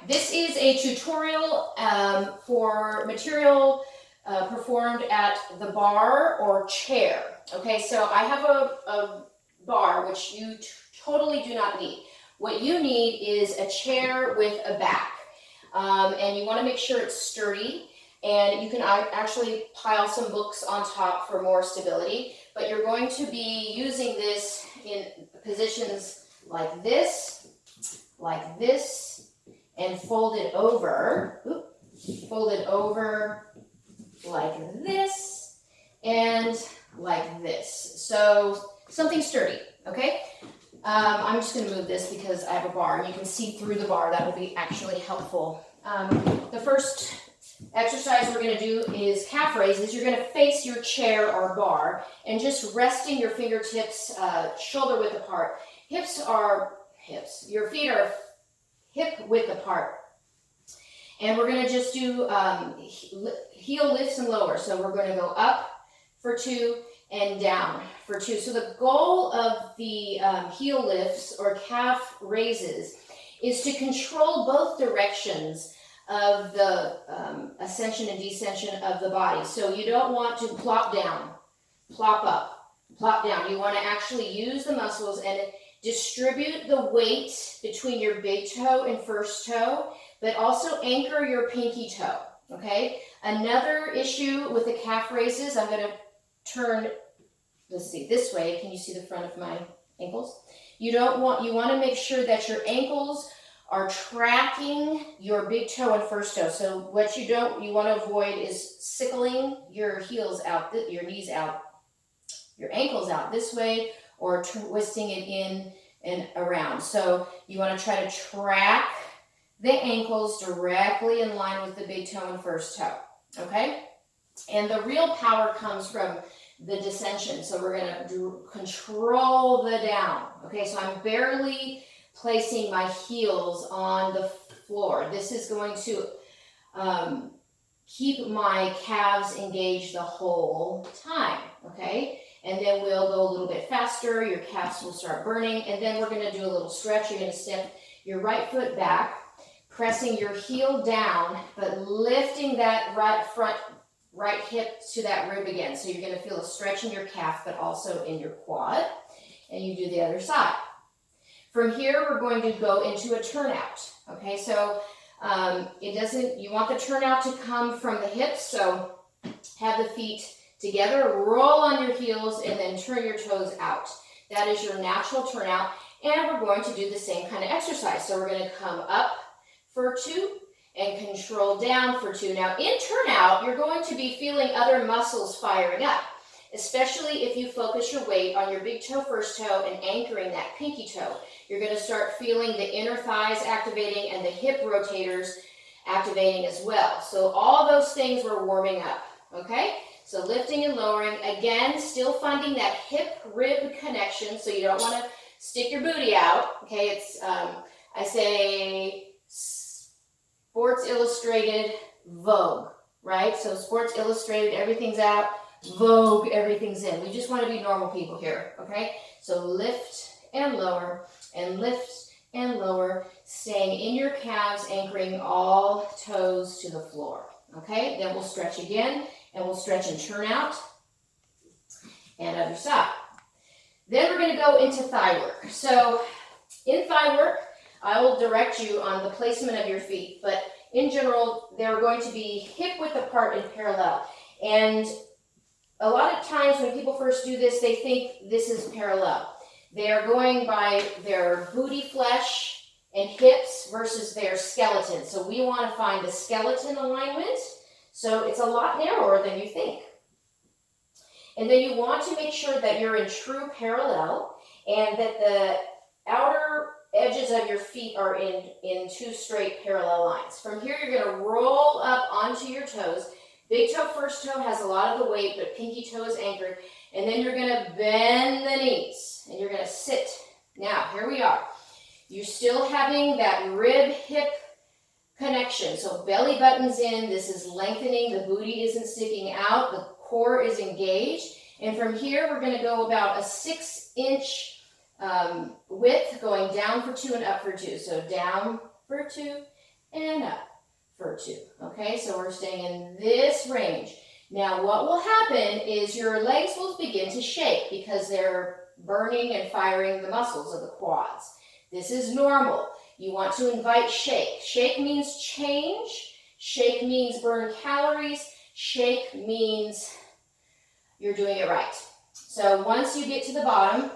This is a tutorial for material performed at the bar or chair. Okay, so I have a bar, which you totally do not need. What you need is a chair with a back. And you want to make sure it's sturdy, and you can actually pile some books on top for more stability, but you're going to be using this in positions like this, and fold it over like this, and like this. So something sturdy, okay? I'm just going to move this because I have a bar, and you can see through the bar. That will be actually helpful. The first exercise we're going to do is calf raises. You're going to face your chair or bar and just resting your fingertips shoulder width apart. Your feet are hip width apart. And we're going to just do heel lifts and lowers. So we're going to go up for 2 and down for 2. So the goal of the heel lifts or calf raises is to control both directions of the ascension and descension of the body. So you don't want to plop down, plop up, plop down. You want to actually use the muscles and distribute the weight between your big toe and first toe, but also anchor your pinky toe, okay? Another issue with the calf raises, I'm going to turn, let's see, this way. Can you see the front of my ankles? You want to make sure that your ankles are tracking your big toe and first toe. So what you want to avoid is sickling your heels out, your knees out, your ankles out this way, or twisting it in and around. So you want to try to track the ankles directly in line with the big toe and first toe, okay? And the real power comes from the descension. So we're going to control the down, okay? So I'm barely placing my heels on the floor. This is going to keep my calves engaged the whole time, okay? And then we'll go a little bit faster. Your calves will start burning, and then we're going to do a little stretch. You're going to step your right foot back, pressing your heel down, but lifting that right hip to that rib again. So you're going to feel a stretch in your calf, but also in your quad. And you do the other side. From here, we're going to go into a turnout. Okay, so you want the turnout to come from the hips. So have the feet together, roll on your heels, and then turn your toes out. That is your natural turnout. And we're going to do the same kind of exercise. So we're going to come up for 2 and control down for 2. Now in turnout, you're going to be feeling other muscles firing up, especially if you focus your weight on your big toe, first toe, and anchoring that pinky toe. You're going to start feeling the inner thighs activating and the hip rotators activating as well. So all those things we're warming up, okay? So lifting and lowering, again, still finding that hip-rib connection, so you don't want to stick your booty out, okay? It's, I say, Sports Illustrated, Vogue, right? So Sports Illustrated, everything's out. Vogue, everything's in. We just want to be normal people here, okay? So lift and lower, and lift and lower, staying in your calves, anchoring all toes to the floor, okay? Then we'll stretch again, and we'll stretch and turn out, and other side. Then we're going to go into thigh work. So in thigh work, I will direct you on the placement of your feet, but in general, they're going to be hip width apart and parallel. And a lot of times when people first do this, they think this is parallel. They are going by their booty flesh and hips versus their skeleton. So we want to find the skeleton alignment. So it's a lot narrower than you think. And then you want to make sure that you're in true parallel and that the outer edges of your feet are in 2 straight parallel lines. From here, you're going to roll up onto your toes. Big toe, first toe has a lot of the weight, but pinky toe is anchored. And then you're going to bend the knees, and you're going to sit. Now, here we are. You're still having that rib-hip connection. So belly button's in. This is lengthening. The booty isn't sticking out. The core is engaged. And from here, we're going to go about a 6-inch width, going down for 2 and up for 2. So down for 2 and up for 2. Okay, so we're staying in this range. Now what will happen is your legs will begin to shake because they're burning and firing the muscles of the quads. This is normal. You want to invite shake. Shake means change. Shake means burn calories. Shake means you're doing it right. So once you get to the bottom,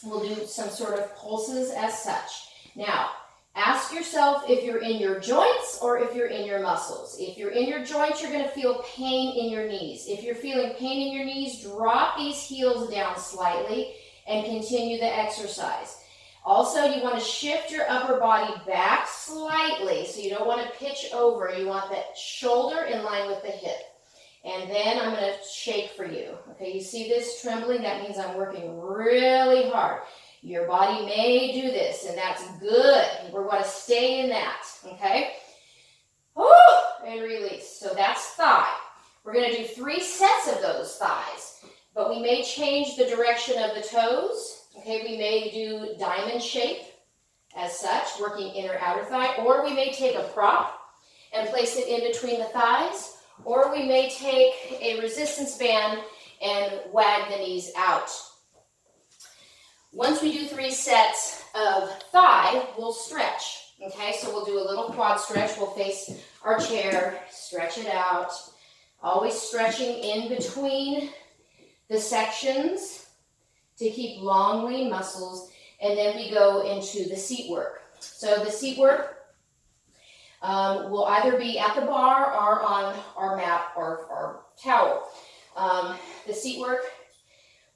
we'll do some sort of pulses as such. Now, ask yourself if you're in your joints or if you're in your muscles. If you're in your joints, you're going to feel pain in your knees. If you're feeling pain in your knees, drop these heels down slightly and continue the exercise. Also, you want to shift your upper body back slightly, so you don't want to pitch over. You want that shoulder in line with the hip. And then I'm going to shake for you. Okay, you see this trembling? That means I'm working really hard. Your body may do this, and that's good. We're going to stay in that, okay? Woo! And release. So that's thigh. We're going to do 3 sets of those thighs, but we may change the direction of the toes. Okay, we may do diamond shape as such, working inner outer thigh, or we may take a prop and place it in between the thighs, or we may take a resistance band and wag the knees out. Once we do 3 sets of thigh, we'll stretch. Okay, so we'll do a little quad stretch. We'll face our chair, stretch it out, always stretching in between the sections to keep long, lean muscles, and then we go into the seat work. So the seat work will either be at the bar or on our mat or our towel. The seat work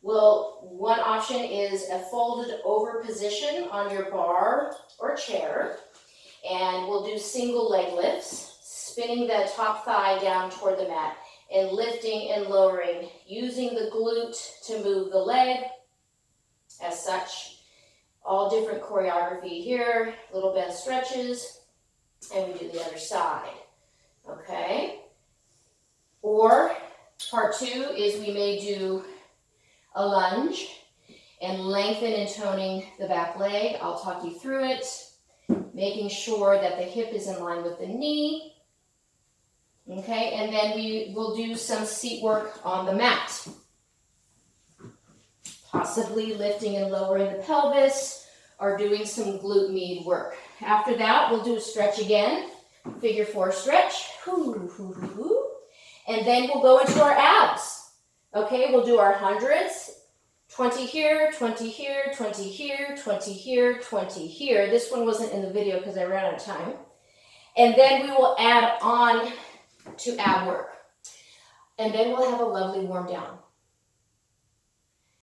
one option is a folded over position on your bar or chair, and we'll do single leg lifts, spinning the top thigh down toward the mat and lifting and lowering, using the glute to move the leg as such. All different choreography here, little bend stretches, and we do the other side, okay? Or part 2 is we may do a lunge and lengthen and toning the back leg. I'll talk you through it, making sure that the hip is in line with the knee, okay? And then we will do some seat work on the mat, possibly lifting and lowering the pelvis or doing some glute med work. After that, we'll do a stretch again, figure 4 stretch, and then we'll go into our abs. Okay, we'll do our hundreds, 20 here, 20 here, 20 here, 20 here, 20 here. This one wasn't in the video because I ran out of time. And then we will add on to ab work. And then we'll have a lovely warm down.